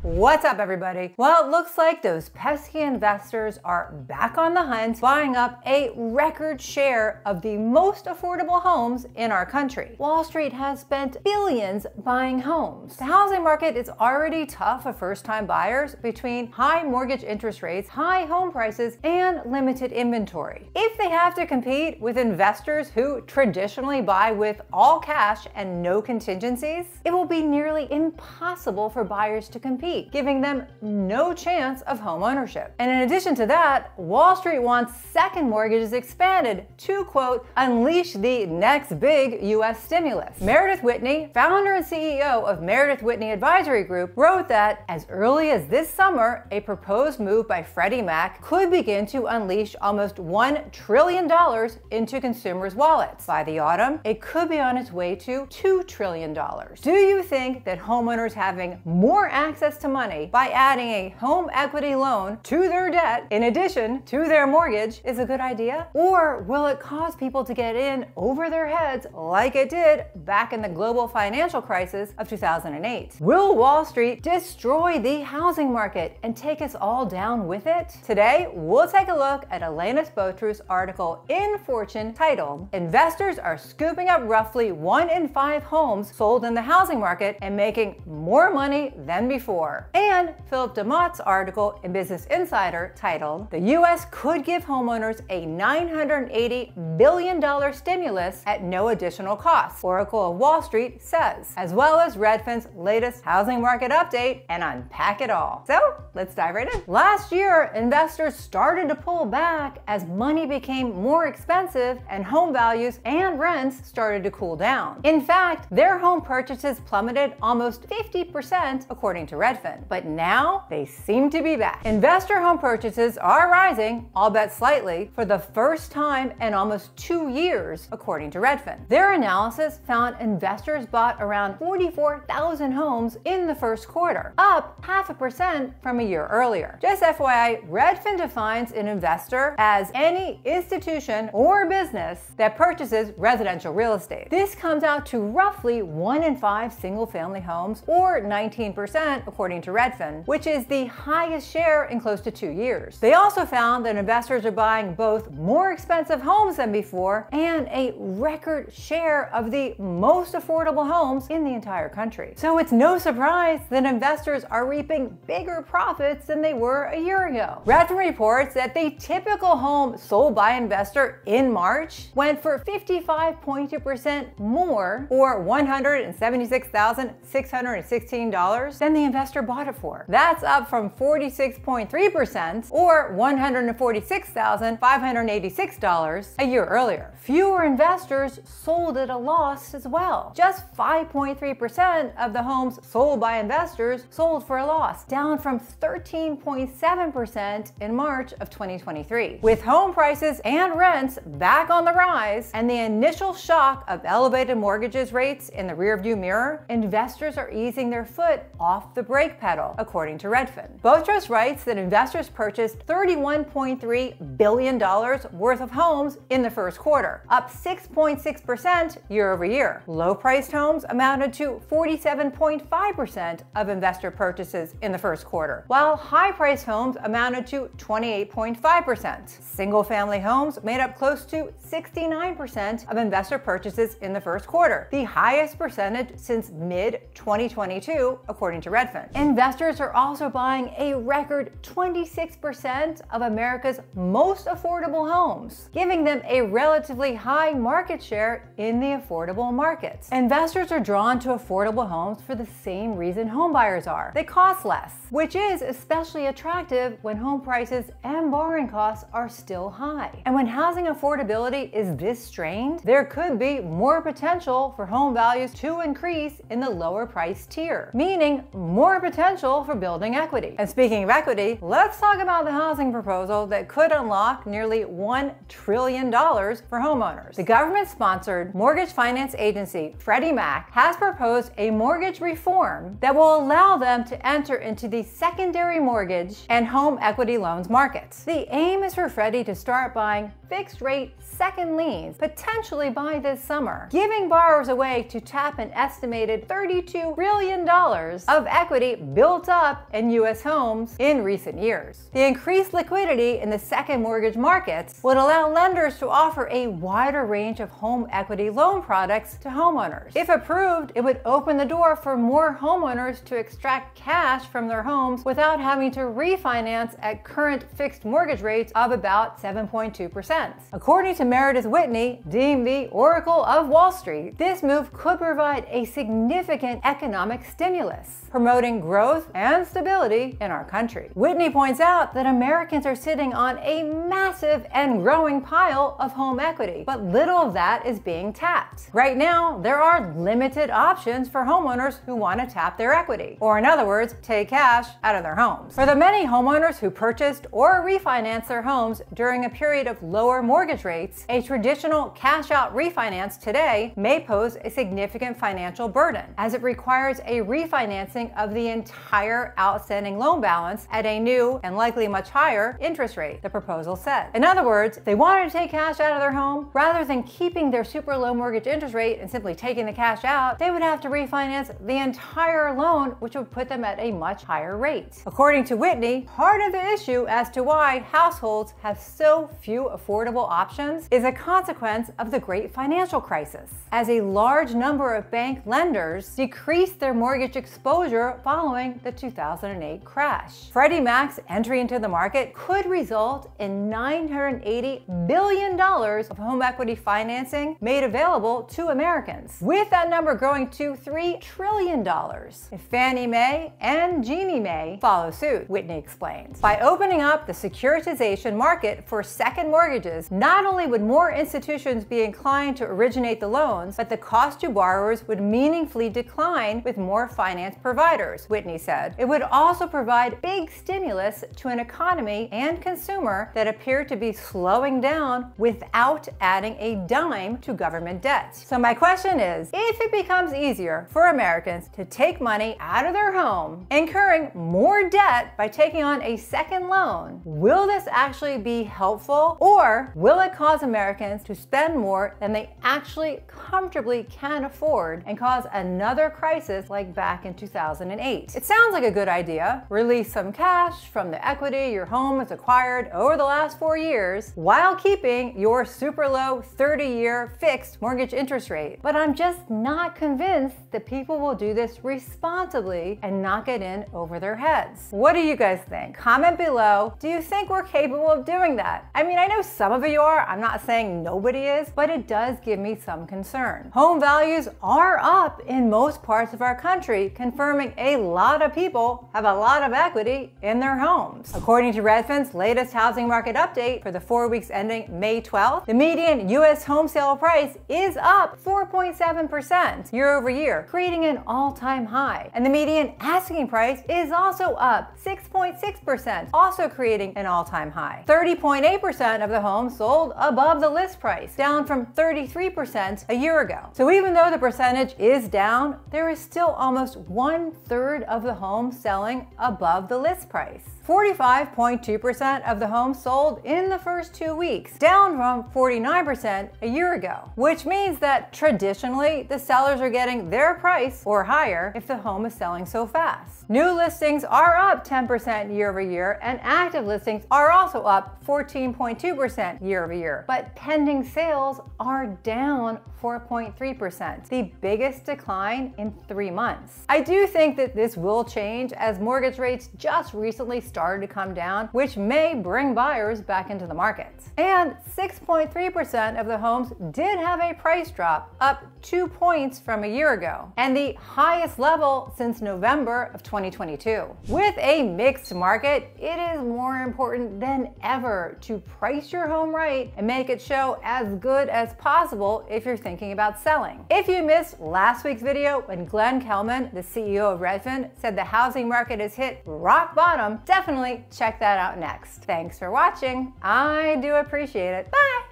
What's up, everybody? Well, it looks like those pesky investors are back on the hunt, buying up a record share of the most affordable homes in our country. Wall Street has spent billions buying homes. The housing market is already tough for first-time buyers between high mortgage interest rates, high home prices, and limited inventory. If they have to compete with investors who traditionally buy with all cash and no contingencies, it will be nearly impossible for buyers to compete, giving them no chance of home ownership. And in addition to that, Wall Street wants second mortgages expanded to, quote, unleash the next big U.S. stimulus. Meredith Whitney, founder and CEO of Meredith Whitney Advisory Group, wrote that as early as this summer, a proposed move by Freddie Mac could begin to unleash almost $1 trillion into consumers' wallets. By the autumn, it could be on its way to $2 trillion. Do you think that homeowners having more access to money by adding a home equity loan to their debt in addition to their mortgage is a good idea? Or will it cause people to get in over their heads like it did back in the global financial crisis of 2008? Will Wall Street destroy the housing market and take us all down with it? Today, we'll take a look at Elena Spotru's article in Fortune titled, "Investors are scooping up roughly 1 in 5 homes sold in the housing market and making more money than before." And Philip DeMott's article in Business Insider titled, "The U.S. could give homeowners a $980 billion stimulus at no additional cost," Oracle of Wall Street says, as well as Redfin's latest housing market update, and unpack it all. So let's dive right in. Last year, investors started to pull back as money became more expensive and home values and rents started to cool down. In fact, their home purchases plummeted almost 50% according to Redfin. But now they seem to be back. Investor home purchases are rising, albeit slightly, for the first time in almost 2 years, according to Redfin. Their analysis found investors bought around 44,000 homes in the first quarter, up 0.5% from a year earlier. Just FYI, Redfin defines an investor as any institution or business that purchases residential real estate. This comes out to roughly 1 in 5 single-family homes, or 19%, according to Redfin, which is the highest share in close to 2 years. They also found that investors are buying both more expensive homes than before and a record share of the most affordable homes in the entire country. So it's no surprise that investors are reaping bigger profits than they were a year ago. Redfin reports that the typical home sold by investor in March went for 55.2% more, or $176,616 than the investor bought it for. That's up from 46.3%, or $146,586 a year earlier. Fewer investors sold at a loss as well. Just 5.3% of the homes sold by investors sold for a loss, down from 13.7% in March of 2023. With home prices and rents back on the rise and the initial shock of elevated mortgages rates in the rearview mirror, investors are easing their foot off the brake pedal, according to Redfin. Bothros writes that investors purchased $31.3 billion worth of homes in the first quarter, up 6.6% year over year. Low-priced homes amounted to 47.5% of investor purchases in the first quarter, while high-priced homes amounted to 28.5%. Single-family homes made up close to 69% of investor purchases in the first quarter, the highest percentage since mid-2022, according to Redfin. Investors are also buying a record 26% of America's most affordable homes, giving them a relatively high market share in the affordable markets. Investors are drawn to affordable homes for the same reason homebuyers are. They cost less, which is especially attractive when home prices and borrowing costs are still high. And when housing affordability is this strained, there could be more potential for home values to increase in the lower price tier, meaning more potential for building equity. And speaking of equity, let's talk about the housing proposal that could unlock nearly $1 trillion for homeowners. The government-sponsored mortgage finance agency Freddie Mac has proposed a mortgage reform that will allow them to enter into the secondary mortgage and home equity loans markets. The aim is for Freddie to start buying fixed-rate second liens, potentially by this summer, giving borrowers a way to tap an estimated $32 trillion of equity built up in U.S. homes in recent years. The increased liquidity in the second mortgage markets would allow lenders to offer a wider range of home equity loan products to homeowners. If approved, it would open the door for more homeowners to extract cash from their homes without having to refinance at current fixed mortgage rates of about 7.2%. According to Meredith Whitney, deemed the Oracle of Wall Street, this move could provide a significant economic stimulus, promoting growth and stability in our country. Whitney points out that Americans are sitting on a massive and growing pile of home equity, but little of that is being tapped. Right now, there are limited options for homeowners who want to tap their equity, or in other words, take cash out of their homes. For the many homeowners who purchased or refinanced their homes during a period of lower mortgage rates, a traditional cash-out refinance today may pose a significant financial burden, as it requires a refinancing of the entire outstanding loan balance at a new and likely much higher interest rate, the proposal said. In other words, if they wanted to take cash out of their home, rather than keeping their super low mortgage interest rate and simply taking the cash out, they would have to refinance the entire loan, which would put them at a much higher rate. According to Whitney, part of the issue as to why households have so few affordable options is a consequence of the great financial crisis, as a large number of bank lenders decreased their mortgage exposure following the 2008 crash. Freddie Mac's entry into the market could result in $980 billion of home equity financing made available to Americans, with that number growing to $3 trillion if Fannie Mae and Ginnie Mae follow suit, Whitney explains. By opening up the securitization market for second mortgages, not only would more institutions be inclined to originate the loans, but the cost to borrowers would meaningfully decline with more finance providers, Whitney said. It would also provide big stimulus to an economy and consumer that appear to be slowing down without adding a dime to government debt. So my question is, if it becomes easier for Americans to take money out of their home, incurring more debt by taking on a second loan, will this actually be helpful, or will it cause Americans to spend more than they actually comfortably can afford and cause another crisis like back in 2008? It sounds like a good idea. Release some cash from the equity your home has acquired over the last 4 years while keeping your super low 30-year fixed mortgage interest rate. But I'm just not convinced that people will do this responsibly and not get in over their heads. What do you guys think? Comment below. Do you think we're capable of doing that? I mean, I know some of you are. I'm not saying nobody is, but it does give me some concern. Home values are up in most parts of our country, confirming a lot of people have a lot of equity in their homes. According to Redfin's latest housing market update for the 4 weeks ending May 12th, the median U.S. home sale price is up 4.7% year over year, creating an all-time high. And the median asking price is also up 6.6%, also creating an all-time high. 30.8% of the homes sold above the list price, down from 33% a year ago. So even though the percentage is down, there is still almost 1/3 of the homes selling above the list price. 45.2% of the homes sold in the first 2 weeks, down from 49% a year ago, which means that traditionally the sellers are getting their price or higher if the home is selling so fast. New listings are up 10% year over year, and active listings are also up 14.2% year over year, but pending sales are down 4.3%, the biggest decline in 3 months. I do think that this will change as mortgage rates just recently started to come down, which may bring buyers back into the market. And 6.3% of the homes did have a price drop, up 2 points from a year ago, and the highest level since November of 2022. With a mixed market, it is more important than ever to price your home right and make it show as good as possible if you're thinking about selling. If you missed last week's video when Glenn Kelman, the CEO of Redfin, said the housing market has hit rock bottom, definitely check that out next. Thanks for watching. I do appreciate it. Bye!